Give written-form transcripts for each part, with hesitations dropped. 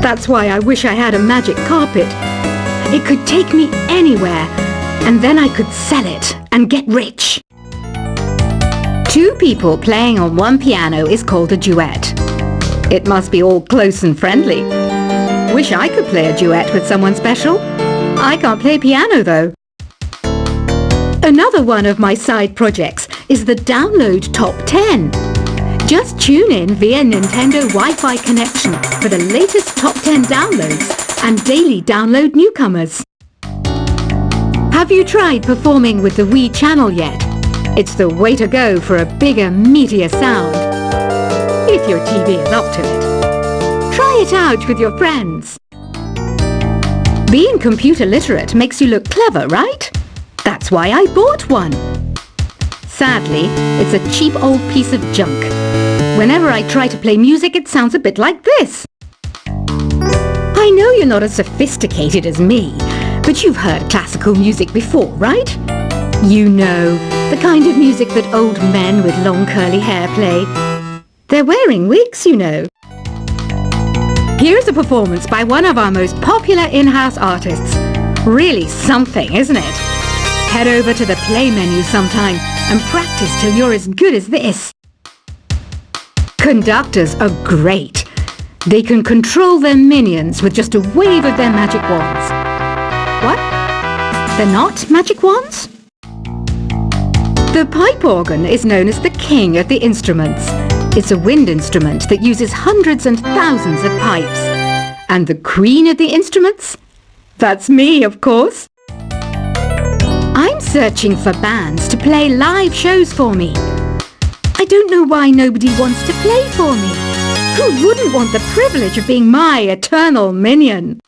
That's why I wish I had a magic carpet. It could take me anywhere, and then I could sell it and get rich. Two people playing on one piano is called a duet. It must be all close and friendly. Wish I could play a duet with someone special. I can't play piano though. Another one of my side projects is the Download Top 10. Just tune in via Nintendo Wi-Fi connection for the latest Top 10 downloads and daily download newcomers. Have you tried performing with the Wii channel yet? It's the way to go for a bigger, meatier sound. If your TV is up to it. Try it out with your friends. Being computer literate makes you look clever, right? That's why I bought one. Sadly, it's a cheap old piece of junk. Whenever I try to play music, it sounds a bit like this. I know you're not as sophisticated as me, but you've heard classical music before, right? You know, the kind of music that old men with long curly hair play. They're wearing wigs, you know. Here's a performance by one of our most popular in-house artists. Really something, isn't it? Head over to the play menu sometime and practice till you're as good as this. Conductors are great. They can control their minions with just a wave of their magic wands. What? They're not magic wands? The pipe organ is known as the king of the instruments. It's a wind instrument that uses hundreds and thousands of pipes. And the queen of the instruments? That's me, of course. I'm searching for bands to play live shows for me. I don't know why nobody wants to play for me. Who wouldn't want the privilege of being my eternal minion?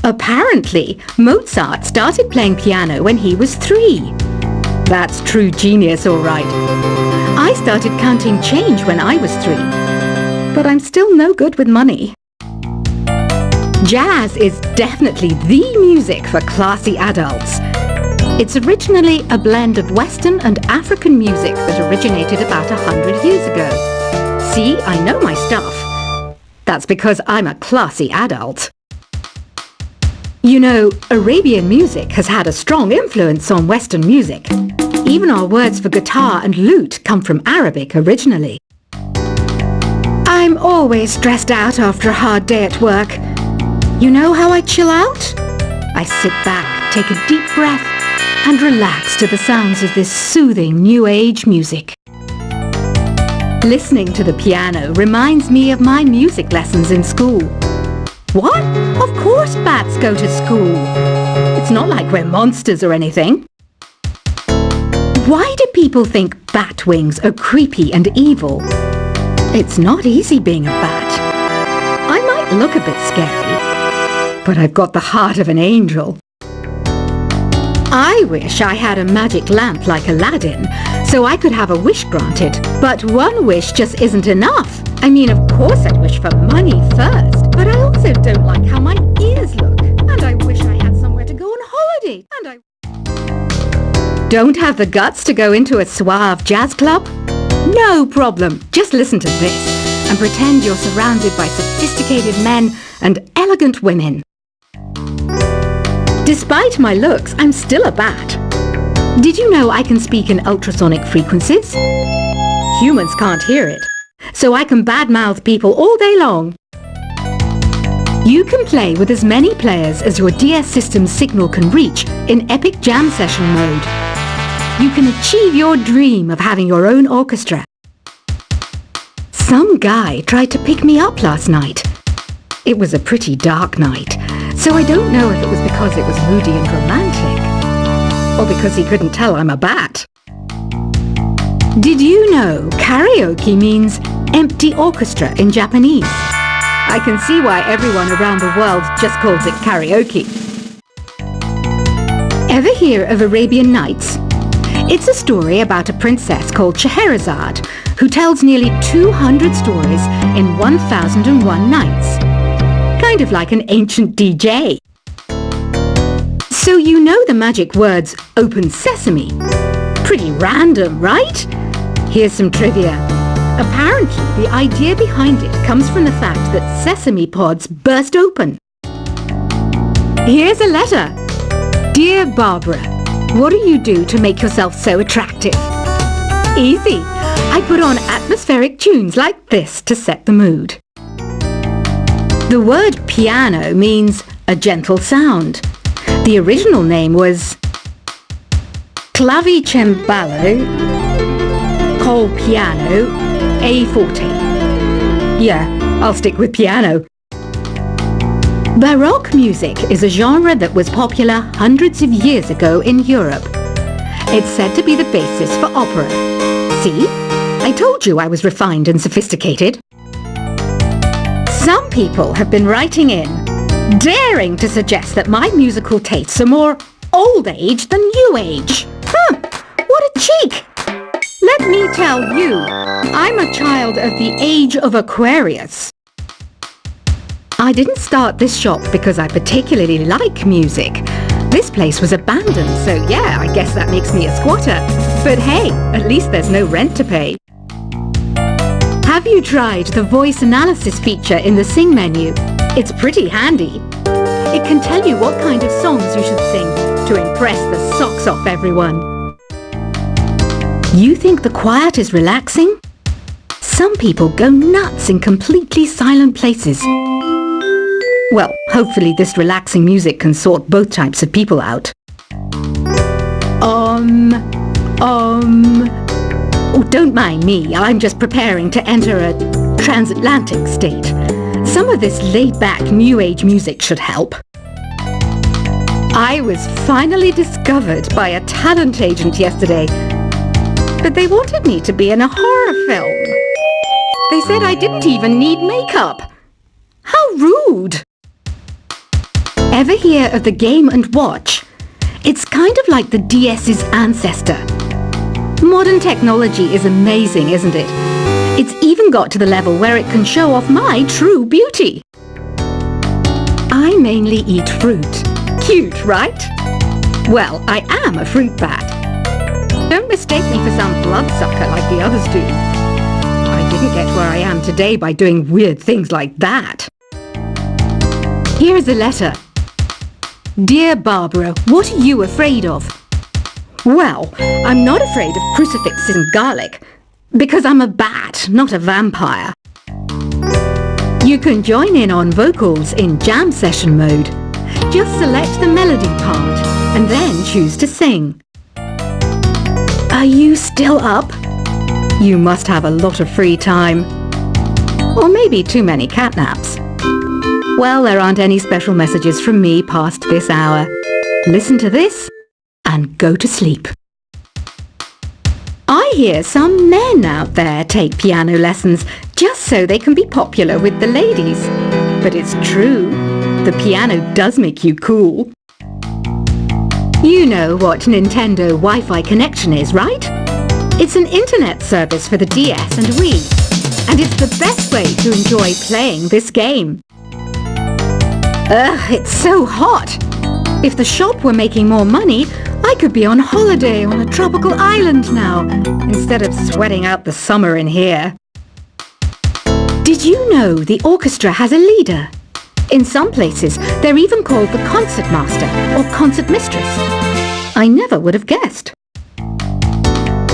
Apparently, Mozart started playing piano when he was 3. That's true genius, all right. I started counting change when I was 3. But I'm still no good with money. Jazz is definitely the music for classy adults. It's originally a blend of Western and African music that originated about 100 years ago. See, I know my stuff. That's because I'm a classy adult. You know, Arabian music has had a strong influence on Western music. Even our words for guitar and lute come from Arabic originally. I'm always stressed out after a hard day at work. You know how I chill out? I sit back, take a deep breath, and relax to the sounds of this soothing New Age music. Listening to the piano reminds me of my music lessons in school. What? Of course bats go to school. It's not like we're monsters or anything. Why do people think bat wings are creepy and evil? It's not easy being a bat. I might look a bit scary, but I've got the heart of an angel. I wish I had a magic lamp like Aladdin, so I could have a wish granted. But one wish just isn't enough. I mean, of course I'd wish for money first, but I also don't like how my ears look. And I wish I had somewhere to go on holiday. And I don't have the guts to go into a suave jazz club? No problem. Just listen to this and pretend you're surrounded by sophisticated men and elegant women. Despite my looks, I'm still a bat. Did you know I can speak in ultrasonic frequencies? Humans can't hear it, so I can badmouth people all day long. You can play with as many players as your DS system's signal can reach in Epic Jam Session mode. You can achieve your dream of having your own orchestra. Some guy tried to pick me up last night. It was a pretty dark night, so I don't know if it was because it was moody and romantic, or because he couldn't tell I'm a bat. Did you know karaoke means empty orchestra in Japanese? I can see why everyone around the world just calls it karaoke. Ever hear of Arabian Nights? It's a story about a princess called Scheherazade who tells nearly 200 stories in 1001 nights. Kind of like an ancient DJ. So you know the magic words open sesame. Pretty random, right? Here's some trivia. Apparently, the idea behind it comes from the fact that sesame pods burst open. Here's a letter. Dear Barbara, what do you do to make yourself so attractive? Easy. I put on atmospheric tunes like this to set the mood. The word piano means a gentle sound. The original name was clavicembalo col piano a forte. Yeah, I'll stick with piano. Baroque music is a genre that was popular hundreds of years ago in Europe. It's said to be the basis for opera. See? I told you I was refined and sophisticated. Some people have been writing in, daring to suggest that my musical tastes are more old age than new age. What a cheek! Let me tell you, I'm a child of the age of Aquarius. I didn't start this shop because I particularly like music. This place was abandoned, so yeah, I guess that makes me a squatter. But hey, at least there's no rent to pay. Have you tried the voice analysis feature in the Sing menu? It's pretty handy. It can tell you what kind of songs you should sing to impress the socks off everyone. You think the quiet is relaxing? Some people go nuts in completely silent places. Well, hopefully this relaxing music can sort both types of people out. Oh, don't mind me. I'm just preparing to enter a transatlantic state. Some of this laid-back New Age music should help. I was finally discovered by a talent agent yesterday, but they wanted me to be in a horror film. They said I didn't even need makeup. How rude! Ever hear of the Game & Watch? It's kind of like the DS's ancestor. Modern technology is amazing, isn't it? It's even got to the level where it can show off my true beauty. I mainly eat fruit. Cute, right? Well, I am a fruit bat. Don't mistake me for some bloodsucker like the others do. I didn't get where I am today by doing weird things like that. Here is a letter. Dear Barbara, what are you afraid of? Well, I'm not afraid of crucifixes and garlic, because I'm a bat, not a vampire. You can join in on vocals in jam session mode. Just select the melody part and then choose to sing. Are you still up? You must have a lot of free time. Or maybe too many catnaps. Well, there aren't any special messages from me past this hour. Listen to this and go to sleep. I hear some men out there take piano lessons just so they can be popular with the ladies. But it's true, the piano does make you cool. You know what Nintendo Wi-Fi connection is, right? It's an internet service for the DS and Wii, and it's the best way to enjoy playing this game. Ugh, it's so hot! If the shop were making more money, I could be on holiday on a tropical island now, instead of sweating out the summer in here. Did you know the orchestra has a leader? In some places, they're even called the concert master or concert mistress. I never would have guessed.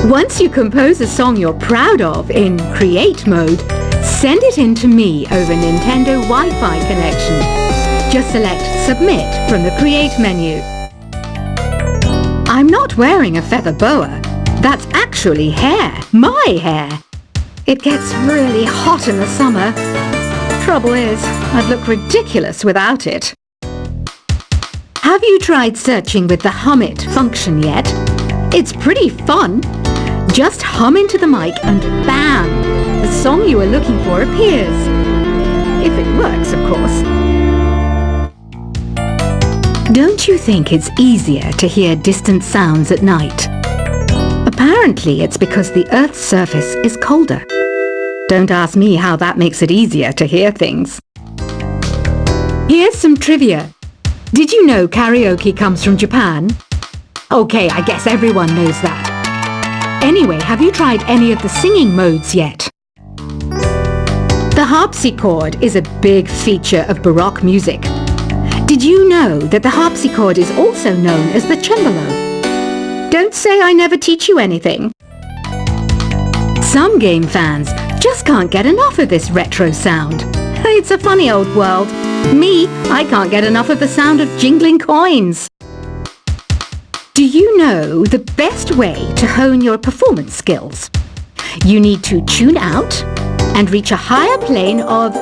Once you compose a song you're proud of in Create mode, send it in to me over Nintendo Wi-Fi connection. Just select Submit from the Create menu. I'm not wearing a feather boa. That's actually hair, my hair. It gets really hot in the summer. Trouble is, I'd look ridiculous without it. Have you tried searching with the Hum It function yet? It's pretty fun. Just hum into the mic and bam! The song you are looking for appears. If it works, of course. Don't you think it's easier to hear distant sounds at night? Apparently it's because the Earth's surface is colder. Don't ask me how that makes it easier to hear things. Here's some trivia. Did you know karaoke comes from Japan? Okay, I guess everyone knows that. Anyway, have you tried any of the singing modes yet? The harpsichord is a big feature of Baroque music. Did you know that the harpsichord is also known as the cembalo? Don't say I never teach you anything. Some game fans just can't get enough of this retro sound. It's a funny old world. Me, I can't get enough of the sound of jingling coins. Do you know the best way to hone your performance skills? You need to tune out and reach a higher plane of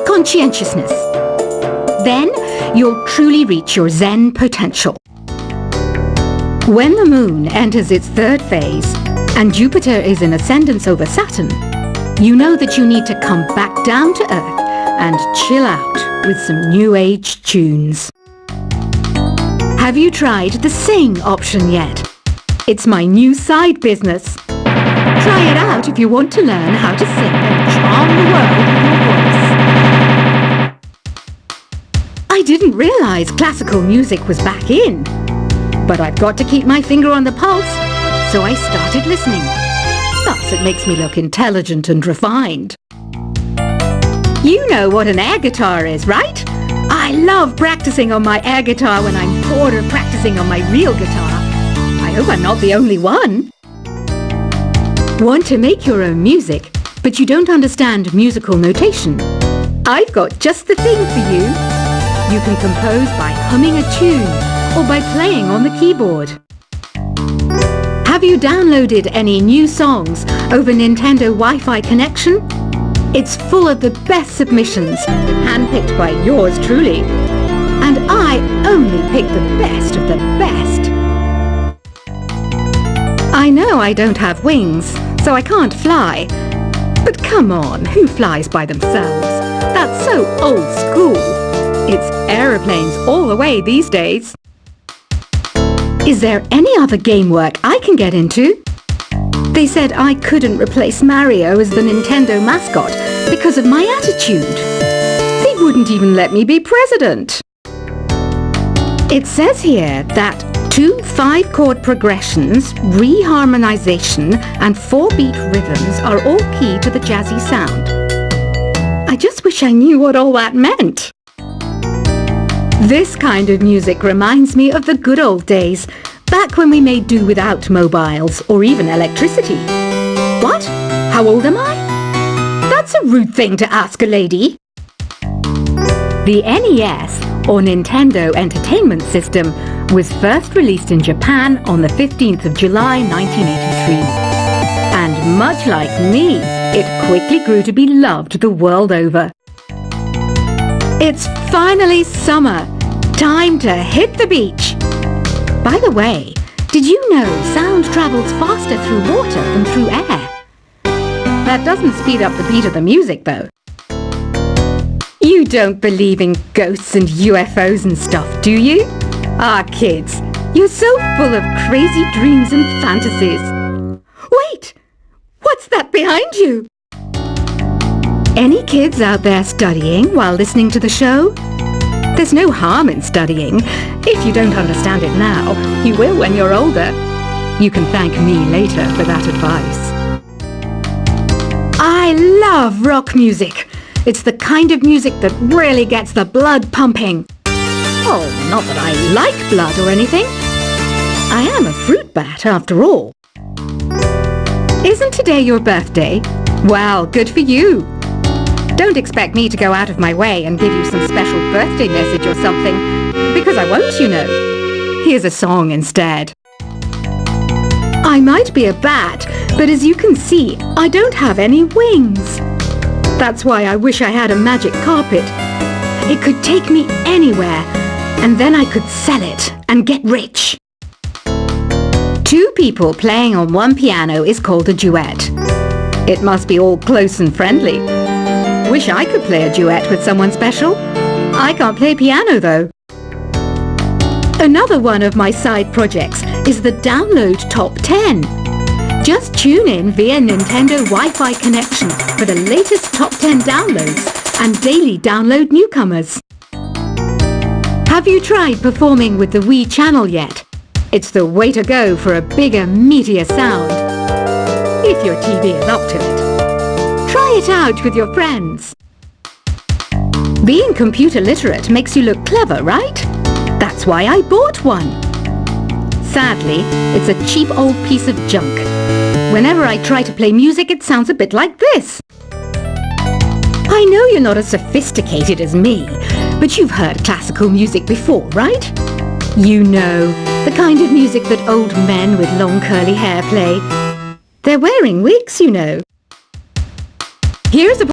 conscientiousness. Then you'll truly reach your Zen potential. When the moon enters its third phase and Jupiter is in ascendance over Saturn, you know that you need to come back down to earth and chill out with some new age tunes. Have you tried the sing option yet? It's my new side business. Try it out if you want to learn how to sing and charm the world with your voice. I didn't realize classical music was back in, but I've got to keep my finger on the pulse, so I started listening. Thus it makes me look intelligent and refined. You know what an air guitar is, right? I love practicing on my air guitar when I'm bored of practicing on my real guitar. I hope I'm not the only one. Want to make your own music, but you don't understand musical notation? I've got just the thing for you. You can compose by humming a tune or by playing on the keyboard. Have you downloaded any new songs over Nintendo Wi-Fi connection? It's full of the best submissions, handpicked by yours truly. And I only pick the best of the best. I know I don't have wings, so I can't fly. But come on, who flies by themselves? That's so old school. It's aeroplanes all the way these days. Is there any other game work I can get into? They said I couldn't replace Mario as the Nintendo mascot because of my attitude. They wouldn't even let me be president. It says here that 2 5-chord progressions, reharmonization, and 4-beat rhythms are all key to the jazzy sound. I just wish I knew what all that meant. This kind of music reminds me of the good old days, back when we made do without mobiles or even electricity. What? How old am I? That's a rude thing to ask a lady. The NES, or Nintendo Entertainment System, was first released in Japan on the 15th of July 1983. And much like me, it quickly grew to be loved the world over. It's finally summer. Time to hit the beach. By the way, did you know sound travels faster through water than through air? That doesn't speed up the beat of the music, though. You don't believe in ghosts and UFOs and stuff, do you? Ah, kids, you're so full of crazy dreams and fantasies. Wait! What's that behind you? Any kids out there studying while listening to the show? There's no harm in studying. If you don't understand it now, you will when you're older. You can thank me later for that advice. I love rock music. It's the kind of music that really gets the blood pumping. Oh, not that I like blood or anything. I am a fruit bat after all. Isn't today your birthday? Well, good for you. Don't expect me to go out of my way and give you some special birthday message or something, because I won't, you know. Here's a song instead. I might be a bat, but as you can see, I don't have any wings. That's why I wish I had a magic carpet. It could take me anywhere, and then I could sell it and get rich. 2 people playing on one piano is called a duet. It must be all close and friendly. Wish I could play a duet with someone special. I can't play piano though. Another one of my side projects is the Download Top 10. Just tune in via Nintendo Wi-Fi connection for the latest Top 10 downloads and daily download newcomers. Have you tried performing with the Wii channel yet? It's the way to go for a bigger, meatier sound. If your TV is up to it. Try it out with your friends. Being computer literate makes you look clever, right? That's why I bought one. Sadly, it's a cheap old piece of junk. Whenever I try to play music, it sounds a bit like this. I know you're not as sophisticated as me, but you've heard classical music before, right? You know, the kind of music that old men with long curly hair play. They're wearing wigs, you know. Here's a